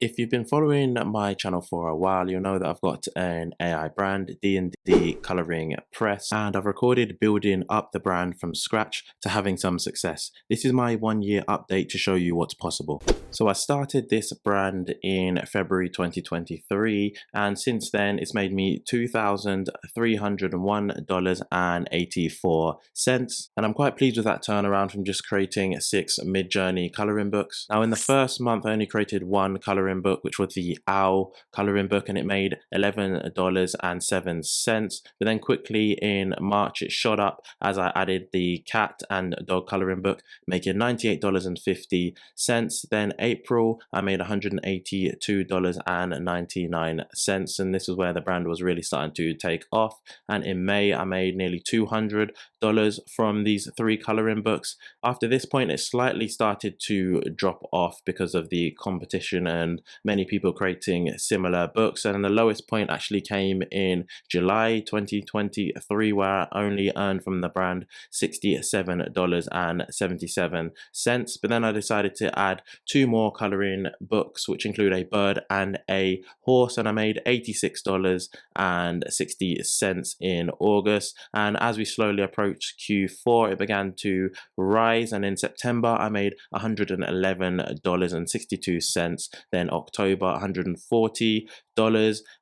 If you've been following my channel for a while, you'll know that I've got an AI brand, D&D Coloring Press, and I've recorded building up the brand from scratch to having some success. This is my 1 year update to show you what's possible. So I started this brand in February 2023, and since then it's made me $2,301.84, and I'm quite pleased with that turnaround from just creating 6 Mdjourney coloring books. Now in the first month I only created one coloring book, which was the owl coloring book, and it made $11.07. But then quickly in March it shot up as I added the cat and dog coloring book, making $98.50. Then April I made $182.99, and this is where the brand was really starting to take off. And in May I made nearly $200 from these 3 coloring books. After this point it slightly started to drop off because of the competition and many people creating similar books, and the lowest point actually came in July 2023, where I only earned from the brand $67.77. But then I decided to add 2 more coloring books, which include a bird and a horse, and I made $86.60 in August. And as we slowly approached Q4 it began to rise, and in September I made $111.62, then October $140,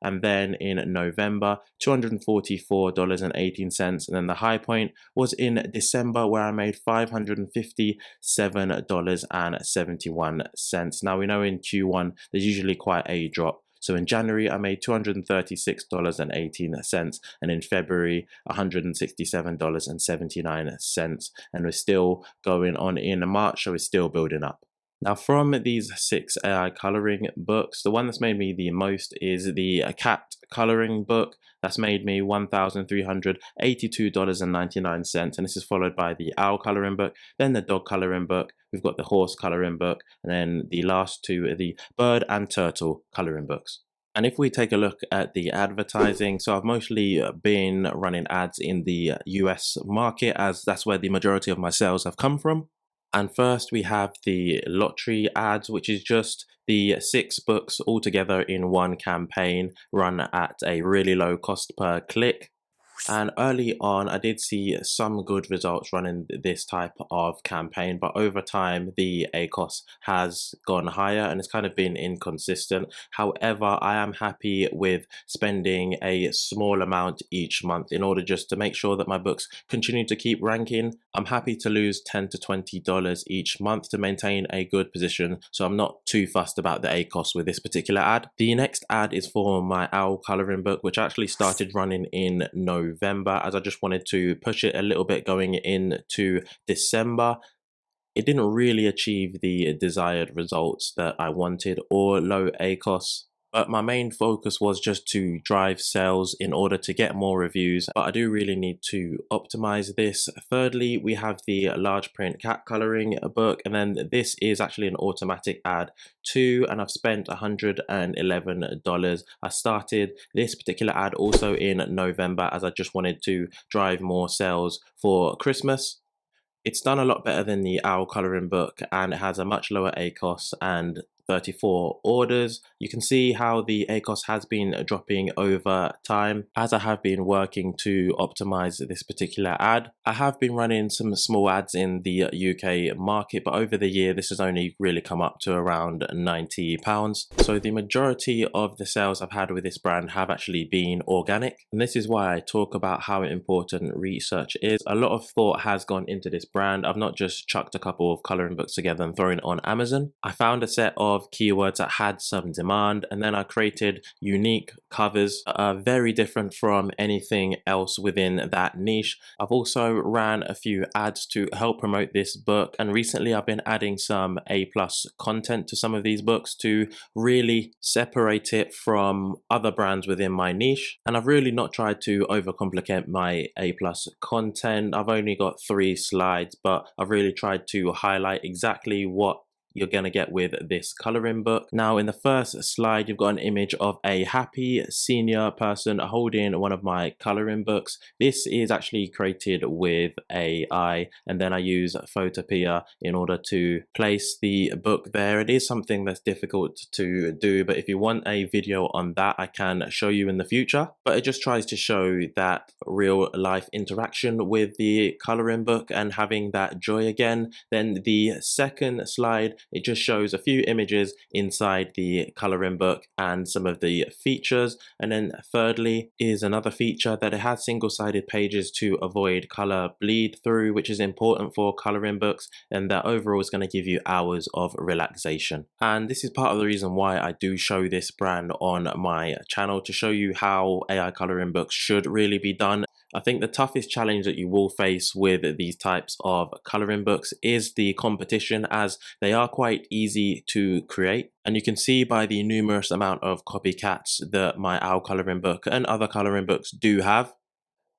and then in November $244.18, and then the high point was in December where I made $557.71. Now we know in Q1 there's usually quite a drop. So in January I made $236.18, and in February $167.79, and we're still going on in March, so we're still building up. Now from these 6 AI coloring books, the one that's made me the most is the cat coloring book. That's made me $1,382.99, and this is followed by the owl coloring book, then the dog coloring book, we've got the horse coloring book, and then the last 2 are the bird and turtle coloring books. And if we take a look at the advertising, so I've mostly been running ads in the US market, as that's where the majority of my sales have come from. And first we have the lottery ads, which is just the 6 books all together in one campaign run at a really low cost per click. And early on I did see some good results running this type of campaign, but over time the ACOS has gone higher and it's kind of been inconsistent. However, I am happy with spending a small amount each month in order just to make sure that my books continue to keep ranking. I'm happy to lose $10 to $20 each month to maintain a good position, so I'm not too fussed about the ACOS with this particular ad. The next ad is for my owl coloring book, which actually started running in November, as I just wanted to push it a little bit going into December. It didn't really achieve the desired results that I wanted, or low ACOS. But my main focus was just to drive sales in order to get more reviews, but I do really need to optimize this. Thirdly, we have the large print cat coloring book, and then this is actually an automatic ad too, and I've spent $111. I started this particular ad also in November, as I just wanted to drive more sales for Christmas. It's done a lot better than the owl coloring book, and it has a much lower ACOS and 34 orders. You can see how the ACOS has been dropping over time as I have been working to optimize this particular ad. I have been running some small ads in the UK market, but over the year this has only really come up to around £90. So the majority of the sales I've had with this brand have actually been organic, and this is why I talk about how important research is. A lot of thought has gone into this brand. I've not just chucked a couple of coloring books together and thrown it on Amazon. I found a set of keywords that had some demand, and then I created unique covers that are very different from anything else within that niche. I've also ran a few ads to help promote this book, and recently I've been adding some A+ content to some of these books to really separate it from other brands within my niche. And I've really not tried to overcomplicate my A+ content. I've only got 3 slides, but I've really tried to highlight exactly what you're going to get with this coloring book. Now in the first slide you've got an image of a happy senior person holding one of my coloring books. This is actually created with AI, and then I use Photopea in order to place the book there. It is something that's difficult to do, but if you want a video on that I can show you in the future. But it just tries to show that real life interaction with the coloring book and having that joy again. Then the second slide, it just shows a few images inside the coloring book and some of the features. And then thirdly is another feature that it has single-sided pages to avoid color bleed through, which is important for coloring books, and that overall is going to give you hours of relaxation. And this is part of the reason why I do show this brand on my channel, to show you how AI coloring books should really be done. I think the toughest challenge that you will face with these types of coloring books is the competition, as they are quite easy to create. And you can see by the numerous amount of copycats that my owl coloring book and other coloring books do have.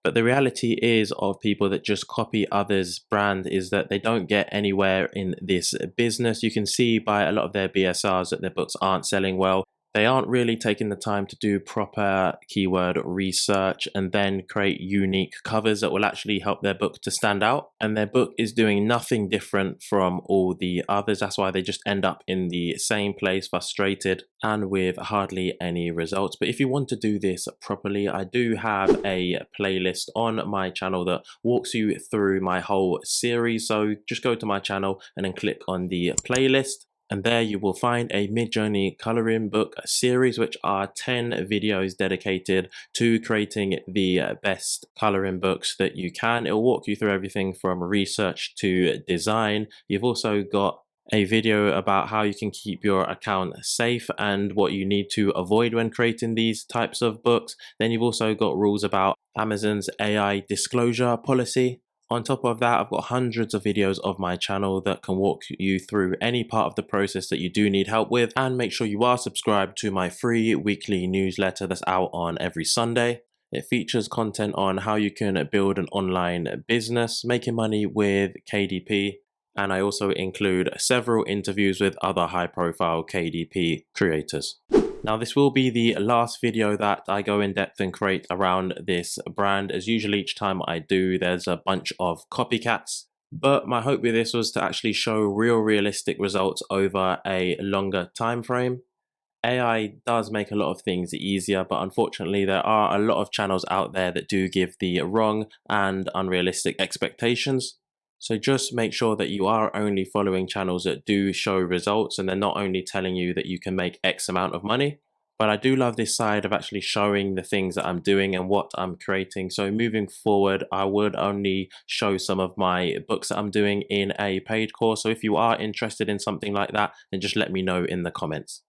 But the reality is of people that just copy others' brand is that they don't get anywhere in this business. You can see by a lot of their BSRs that their books aren't selling well. They aren't really taking the time to do proper keyword research and then create unique covers that will actually help their book to stand out. And their book is doing nothing different from all the others. That's why they just end up in the same place, frustrated and with hardly any results. But if you want to do this properly, I do have a playlist on my channel that walks you through my whole series. So just go to my channel and then click on the playlist. And there you will find a Mdjourney coloring book series, which are 10 videos dedicated to creating the best coloring books that you can. It will walk you through everything from research to design. You've also got a video about how you can keep your account safe and what you need to avoid when creating these types of books. Then you've also got rules about Amazon's AI disclosure policy. On top of that, I've got hundreds of videos of my channel that can walk you through any part of the process that you do need help with. And make sure you are subscribed to my free weekly newsletter that's out on every Sunday. It features content on how you can build an online business, making money with KDP. And I also include several interviews with other high-profile KDP creators. Now this will be the last video that I go in depth and create around this brand, as usually each time I do there's a bunch of copycats. But my hope with this was to actually show realistic results over a longer time frame. AI does make a lot of things easier, but unfortunately there are a lot of channels out there that do give the wrong and unrealistic expectations. So just make sure that you are only following channels that do show results, and they're not only telling you that you can make X amount of money. But I do love this side of actually showing the things that I'm doing and what I'm creating. So moving forward, I would only show some of my books that I'm doing in a paid course. So if you are interested in something like that, then just let me know in the comments.